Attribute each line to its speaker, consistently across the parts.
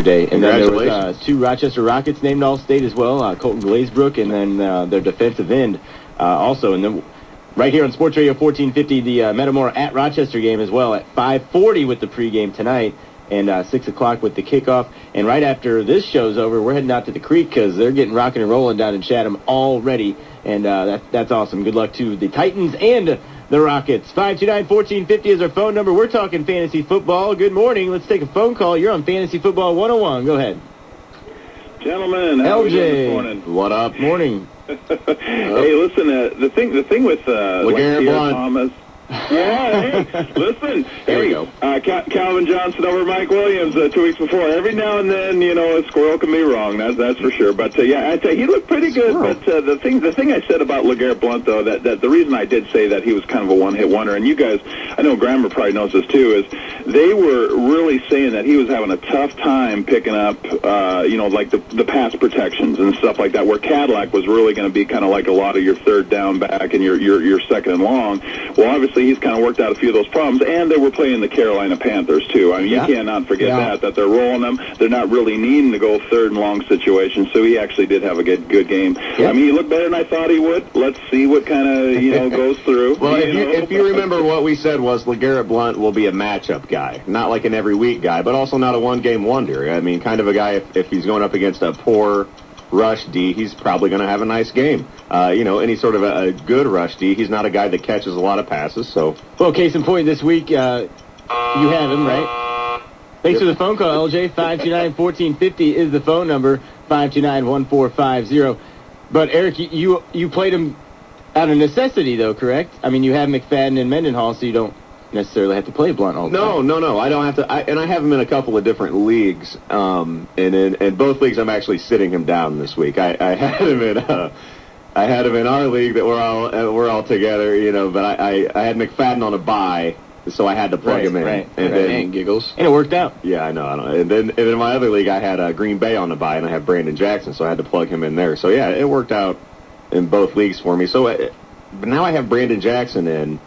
Speaker 1: yesterday. And then there was 2 Rochester Rockets named All-State as well, Colton Glazebrook, and then their defensive end also. And then right here on Sports Radio 1450, the Metamora at Rochester game as well at 5:40 with the pregame tonight, and 6 o'clock with the kickoff. And right after this show's over, we're heading out to the creek because they're getting rocking and rolling down in Chatham already. And that's awesome. Good luck to the Titans and the Rockets. 529-1450 is our phone number. We're talking fantasy football. Good morning. Let's take a phone call. You're on Fantasy Football 101. Go ahead.
Speaker 2: Gentlemen, how are we doing this morning?
Speaker 1: What up? Morning.
Speaker 2: Hey, listen, the thing with Thomas. Yeah, hey, listen.
Speaker 1: There we go.
Speaker 2: Calvin Johnson over Mike Williams 2 weeks before. Every now and then, a squirrel can be wrong. That's for sure. But yeah, I tell you, he looked pretty good. But the thing I said about LeGarrette Blount, though, that the reason I did say that he was kind of a one-hit wonder, and you guys, I know Grammer probably knows this too, is they were really saying that he was having a tough time picking up, like the pass protections and stuff like that, where Cadillac was really going to be kind of like a lot of your third down back and your second and long. Well, obviously, he's kind of worked out a few of those problems, and they were playing the Carolina Panthers, too. I mean, you cannot forget that they're rolling them. They're not really needing to go third and long situations, so he actually did have a good game. Yeah. I mean, he looked better than I thought he would. Let's see what kind of, goes through.
Speaker 3: Well, if you remember what we said was LeGarrette Blount will be a matchup guy, not like an every week guy, but also not a one-game wonder. I mean, kind of a guy, if he's going up against a poor rush D, he's probably going to have a nice game. Any sort of a good rush D, he's not a guy that catches a lot of passes. So,
Speaker 1: well, case in point, this week you have him, right? Thanks for the phone call, LJ. 529-1450 is the phone number. 529-1450. But Eric, you played him out of necessity, though, correct? I mean, you have McFadden and Mendenhall, so you don't necessarily have to play Blount all the time.
Speaker 3: No. I don't have to. I have him in a couple of different leagues. And in both leagues, I'm actually sitting him down this week. I had him in our league that we're all together, But I had McFadden on a bye, so I had to plug him in.
Speaker 1: Right.
Speaker 3: And then
Speaker 1: giggles. And it worked out.
Speaker 3: Yeah, I know. And then in my other league, I had Green Bay on the bye, and I had Brandon Jackson, so I had to plug him in there. So yeah, it worked out in both leagues for me. So, but now I have Brandon Jackson in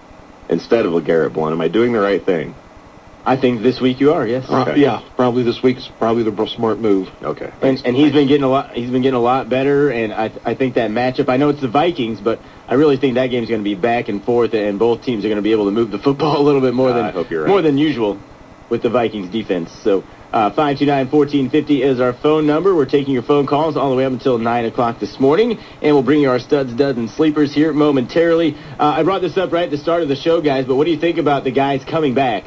Speaker 3: instead of LeGarrette Blount. Am I doing the right thing?
Speaker 1: I think this week you are, yes.
Speaker 4: Okay. Yeah, probably this week's probably the smart move.
Speaker 3: Okay.
Speaker 1: And he's been getting a lot better, and I think that matchup, I know it's the Vikings, but I really think that game's going to be back and forth, and both teams are going to be able to move the football a little bit more than usual with the Vikings defense. So 529-1450 is our phone number. We're taking your phone calls all the way up until 9 o'clock this morning, and we'll bring you our studs, duds, and sleepers here momentarily. I brought this up right at the start of the show, guys, but what do you think about the guys coming back?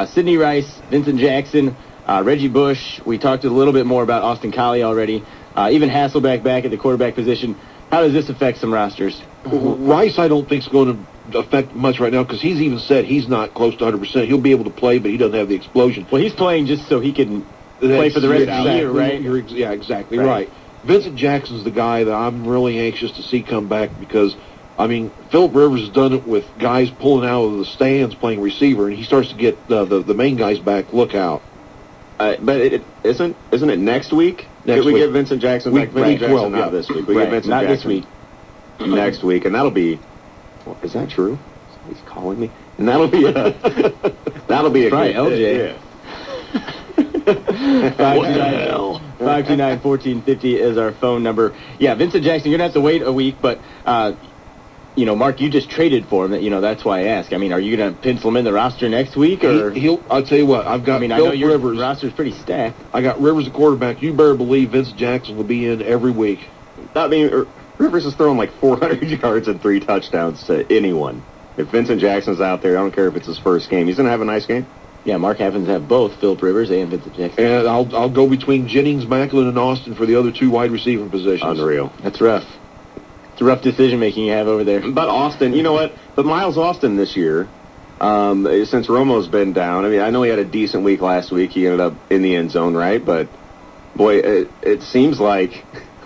Speaker 1: Sidney Rice, Vincent Jackson, Reggie Bush. We talked a little bit more about Austin Collie already. Even Hasselbeck back at the quarterback position. How does this affect some rosters?
Speaker 4: Rice, I don't think is going to affect much right now because he's even said he's not close to 100%. He'll be able to play, but he doesn't have the explosion.
Speaker 1: Well, he's playing just so he can play for the rest of the year, right?
Speaker 4: Yeah, exactly right. Vincent Jackson's the guy that I'm really anxious to see come back because, I mean, Phillip Rivers has done it with guys pulling out of the stands playing receiver, and he starts to get the main guys back. Look out.
Speaker 3: But isn't it next week?
Speaker 4: Next
Speaker 3: week.
Speaker 4: We
Speaker 3: get Vincent Jackson back?
Speaker 4: Week 12,
Speaker 3: not this week. We get Vincent
Speaker 1: Jackson
Speaker 3: this week. Next week, and that'll be. Well, is that true? He's calling me, and that'll be a
Speaker 1: right,
Speaker 3: LJ.
Speaker 1: Yeah. 529-1450 is our phone number. Yeah, Vincent Jackson, you're going to have to wait a week, but, Mark, you just traded for him. That's why I ask. I mean, are you going to pencil him in the roster next week? Or
Speaker 4: I'll tell you what, I've got
Speaker 1: I know your Rivers. Roster's pretty stacked.
Speaker 4: I got Rivers, the quarterback. You better believe Vincent Jackson will be in every week.
Speaker 3: I mean, Rivers is throwing like 400 yards and 3 touchdowns to anyone. If Vincent Jackson's out there, I don't care if it's his first game. He's going to have a nice game.
Speaker 1: Yeah, Mark happens to have both Phillip Rivers and Vincent Jackson.
Speaker 4: And I'll go between Jennings, Macklin, and Austin for the other 2 wide receiver positions.
Speaker 3: Unreal.
Speaker 1: That's rough. It's a rough decision-making you have over there.
Speaker 3: But Austin, you know what? But Miles Austin this year, since Romo's been down, I mean, I know he had a decent week last week. He ended up in the end zone, right? But, boy, it seems like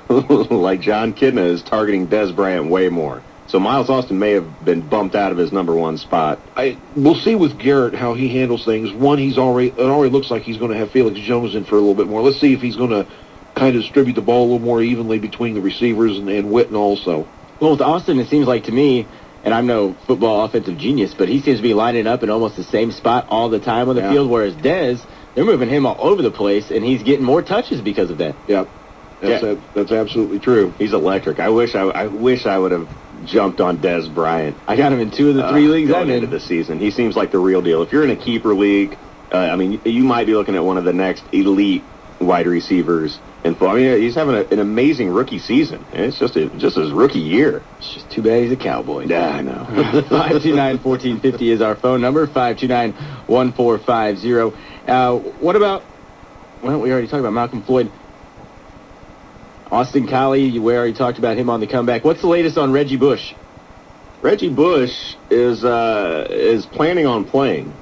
Speaker 3: like John Kidna is targeting Des Bryant way more. So Miles Austin may have been bumped out of his number 1 spot.
Speaker 4: We'll see with Garrett how he handles things. One, it already looks like he's going to have Felix Jones in for a little bit more. Let's see if he's going to kind of distribute the ball a little more evenly between the receivers and Witten also.
Speaker 1: Well, with Austin, it seems like to me, and I'm no football offensive genius, but he seems to be lining up in almost the same spot all the time on the field, whereas Des They're moving him all over the place, and he's getting more touches because of that.
Speaker 4: Yep. That's absolutely true.
Speaker 3: He's electric. I wish I would have jumped on Des Bryant.
Speaker 1: I got him in 2 of the 3 leagues I'm in.
Speaker 3: Into the season. He seems like the real deal. If you're in a keeper league, you might be looking at one of the next elite wide receivers. And he's having an amazing rookie season. And it's just his rookie year.
Speaker 1: It's just too bad he's a Cowboy.
Speaker 3: Yeah, I know.
Speaker 1: 529-1450 is our phone number. 529-1450. What about? Well, we already talked about Malcolm Floyd. Austin Collie, we already talked about him on the comeback. What's the latest on Reggie Bush?
Speaker 3: Reggie Bush is planning on playing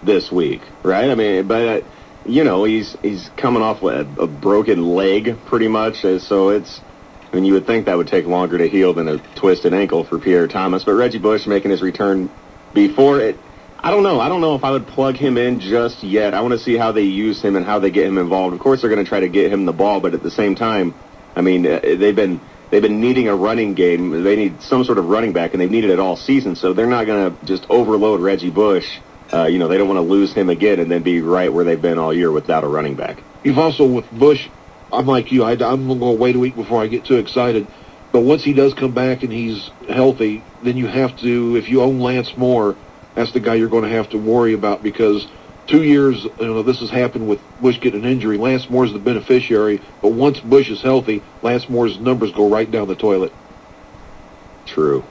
Speaker 3: this week, right? I mean, but he's coming off with a broken leg, pretty much. So you would think that would take longer to heal than a twisted ankle for Pierre Thomas. But Reggie Bush making his return before it. I don't know. I don't know if I would plug him in just yet. I want to see how they use him and how they get him involved. Of course, they're going to try to get him the ball, but at the same time, I mean, they've been needing a running game. They need some sort of running back, and they've needed it all season. So they're not going to just overload Reggie Bush. They don't want to lose him again and then be right where they've been all year without a running back.
Speaker 4: You've also, with Bush, I'm like you. I'm going to wait a week before I get too excited. But once he does come back and he's healthy, then you have to, if you own Lance Moore, that's the guy you're going to have to worry about, because 2 years, this has happened with Bush getting an injury. Lance Moore's the beneficiary, but once Bush is healthy, Lance Moore's numbers go right down the toilet.
Speaker 3: True.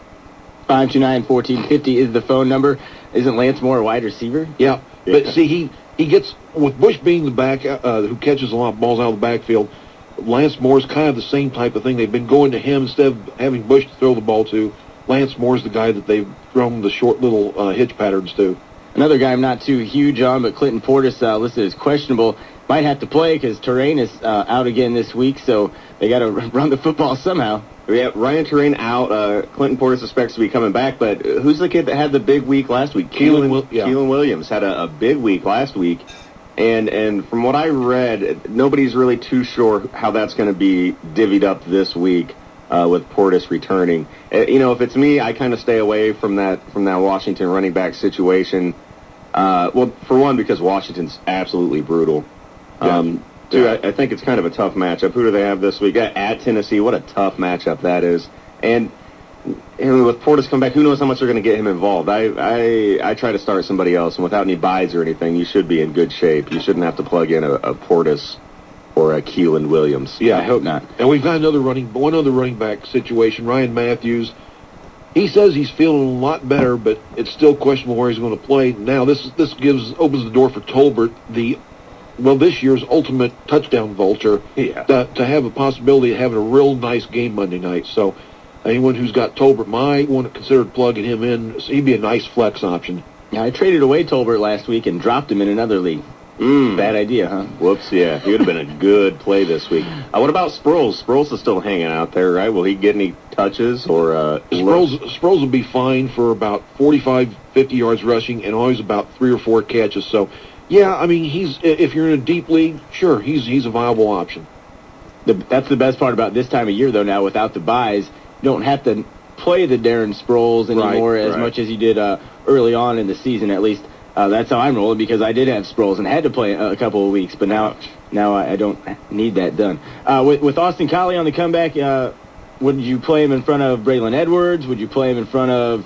Speaker 1: 529-1450 is the phone number. Isn't Lance Moore a wide receiver?
Speaker 4: Yeah. But see, he gets, with Bush being the back who catches a lot of balls out of the backfield, Lance Moore's kind of the same type of thing. They've been going to him instead of having Bush to throw the ball to. Lance Moore's the guy that they've thrown the short little hitch patterns to.
Speaker 1: Another guy I'm not too huge on, but Clinton Portis listed as questionable. Might have to play because Terrain is out again this week, so they got to run the football somehow.
Speaker 3: Yeah, Ryan Terrain out. Clinton Portis expects to be coming back, but who's the kid that had the big week last week? Keelan Williams had a big week last week, and from what I read, nobody's really too sure how that's going to be divvied up this week with Portis returning. If it's me, I kind of stay away from that Washington running back situation. Well, for one, because Washington's absolutely brutal. Two, I think it's kind of a tough matchup. Who do they have this week? At Tennessee. What a tough matchup that is. And with Portis come back, who knows how much they're going to get him involved. I try to start somebody else, and without any buys or anything, you should be in good shape. You shouldn't have to plug in a Portis or a Keelan Williams.
Speaker 1: Yeah, I hope not.
Speaker 4: And we've got one other running back situation, Ryan Matthews. He says he's feeling a lot better, but it's still questionable where he's going to play. Now, this opens the door for Tolbert, this year's ultimate touchdown vulture, to have a possibility of having a real nice game Monday night. So anyone who's got Tolbert might want to consider plugging him in. So he'd be a nice flex option.
Speaker 1: Yeah, I traded away Tolbert last week and dropped him in another league. Bad idea, huh?
Speaker 3: Whoops, yeah. He would have been a good play this week. What about Sproles? Sproles is still hanging out there, right? Will he get any touches? Or
Speaker 4: Sproles will be fine for about 45, 50 yards rushing and always about 3 or 4 catches. So, yeah, I mean, if you're in a deep league, sure, he's a viable option.
Speaker 1: That's the best part about this time of year, though, now without the buys. You don't have to play the Darren Sproles anymore as much as you did early on in the season, at least. That's how I'm rolling, because I did have Sproles and had to play a couple of weeks, but now I don't need that done. With Austin Collie on the comeback, would you play him in front of Braylon Edwards? Would you play him in front of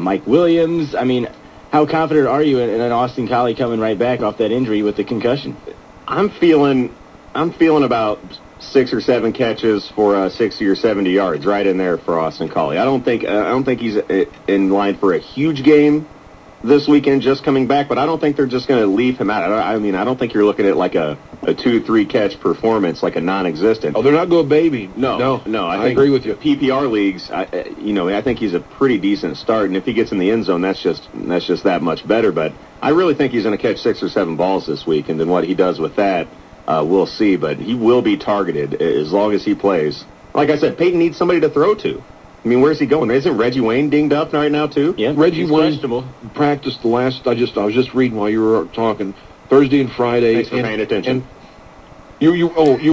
Speaker 1: Mike Williams? I mean, how confident are you in an Austin Collie coming right back off that injury with the concussion?
Speaker 3: I'm feeling about 6 or 7 catches for 60 or 70 yards right in there for Austin Collie. I don't think he's in line for a huge game this weekend just coming back, but I don't think they're just going to leave him out. I don't think you're looking at like a 2-3 catch performance, like a non-existent.
Speaker 4: Oh, they're not going baby.
Speaker 3: No. I agree with you. PPR leagues, I think he's a pretty decent start, and if he gets in the end zone, that's just that much better. But I really think he's going to catch 6 or 7 balls this week, and then what he does with that, we'll see. But he will be targeted as long as he plays. Like I said, Peyton needs somebody to throw to. I mean, where's he going? Isn't Reggie Wayne dinged up right now too?
Speaker 4: Yeah, Reggie Wayne practiced the last. I was just reading while you were talking Thursday and Friday.
Speaker 3: Thanks for paying attention.
Speaker 4: And you